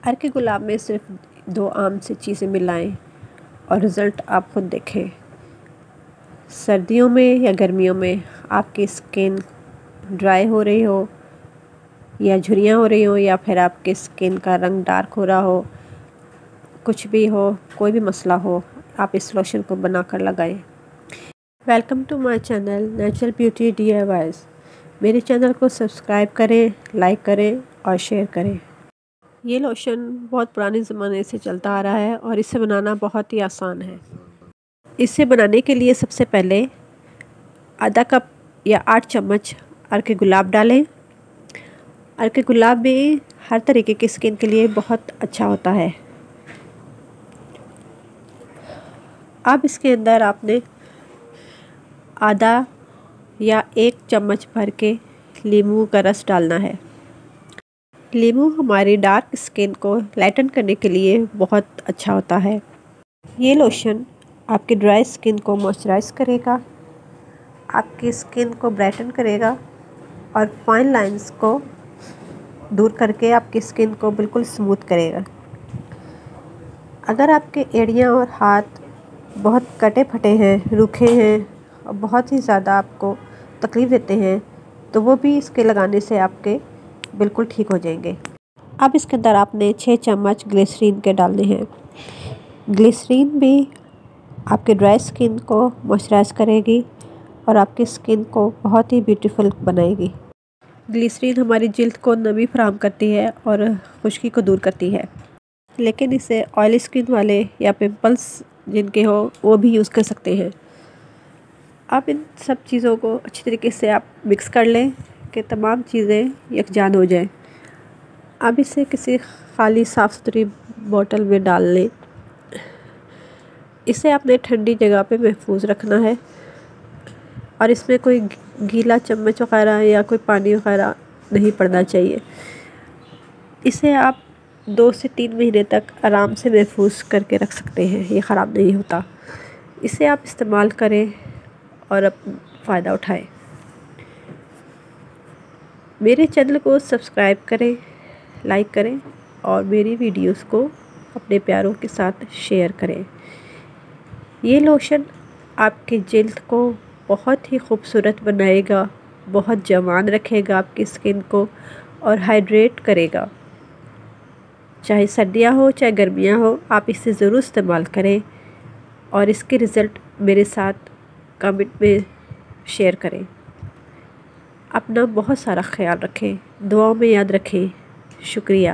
अर्के गुलाब में सिर्फ 2 आम सी चीज़ें मिलाएं और रिज़ल्ट आप खुद देखें। सर्दियों में या गर्मियों में आपकी स्किन ड्राई हो रही हो या झुर्रियाँ हो रही हो या फिर आपके स्किन का रंग डार्क हो रहा हो, कुछ भी हो, कोई भी मसला हो, आप इस लोशन को बनाकर लगाएं। Welcome to my channel natural beauty DIYs। मेरे चैनल को सब्सक्राइब करें, लाइक करें और शेयर करें। ये लोशन बहुत पुराने ज़माने से चलता आ रहा है और इसे बनाना बहुत ही आसान है। इसे बनाने के लिए सबसे पहले आधा कप या 8 चम्मच अर्के गुलाब डालें। अर्के गुलाब भी हर तरीके की स्किन के लिए बहुत अच्छा होता है। अब इसके अंदर आपने आधा या 1 चम्मच भर के नींबू का रस डालना है। नींबू हमारी डार्क स्किन को लाइटन करने के लिए बहुत अच्छा होता है। ये लोशन आपकी ड्राई स्किन को मॉइस्चराइज करेगा, आपकी स्किन को ब्राइटन करेगा और फाइन लाइंस को दूर करके आपकी स्किन को बिल्कुल स्मूथ करेगा। अगर आपके एड़ियाँ और हाथ बहुत कटे फटे हैं, रूखे हैं और बहुत ही ज़्यादा आपको तकलीफ़ देते हैं, तो वो भी इसके लगाने से आपके बिल्कुल ठीक हो जाएंगे। अब इसके अंदर आपने 6 चम्मच ग्लिसरीन के डालने हैं। ग्लिसरीन भी आपके ड्राई स्किन को मॉइस्चराइज करेगी और आपकी स्किन को बहुत ही ब्यूटीफुल बनाएगी। ग्लिसरीन हमारी जिल्द को नमी फराहम करती है और खुश्की को दूर करती है, लेकिन इसे ऑयली स्किन वाले या पिंपल्स जिनके हो वो भी यूज़ कर सकते हैं। अब इन सब चीज़ों को अच्छी तरीके से आप मिक्स कर लें कि तमाम चीज़ें यकजान हो जाएं। अब इसे किसी खाली साफ़ सुथरी बोतल में डाल लें। इसे आपने ठंडी जगह पे महफूज रखना है और इसमें कोई गीला चम्मच वगैरह या कोई पानी वगैरह नहीं पड़ना चाहिए। इसे आप 2 से 3 महीने तक आराम से महफूज करके रख सकते हैं, ये ख़राब नहीं होता। इसे आप इस्तेमाल करें और अपना फ़ायदा उठाएं। मेरे चैनल को सब्सक्राइब करें, लाइक करें और मेरी वीडियोस को अपने प्यारों के साथ शेयर करें। ये लोशन आपकी जिल्द को बहुत ही खूबसूरत बनाएगा, बहुत जवान रखेगा आपकी स्किन को और हाइड्रेट करेगा। चाहे सर्दियाँ हो चाहे गर्मियाँ हो, आप इसे ज़रूर इस्तेमाल करें और इसके रिज़ल्ट मेरे साथ कमेंट में शेयर करें। अपना बहुत सारा ख्याल रखें, दुआओं में याद रखें। शुक्रिया।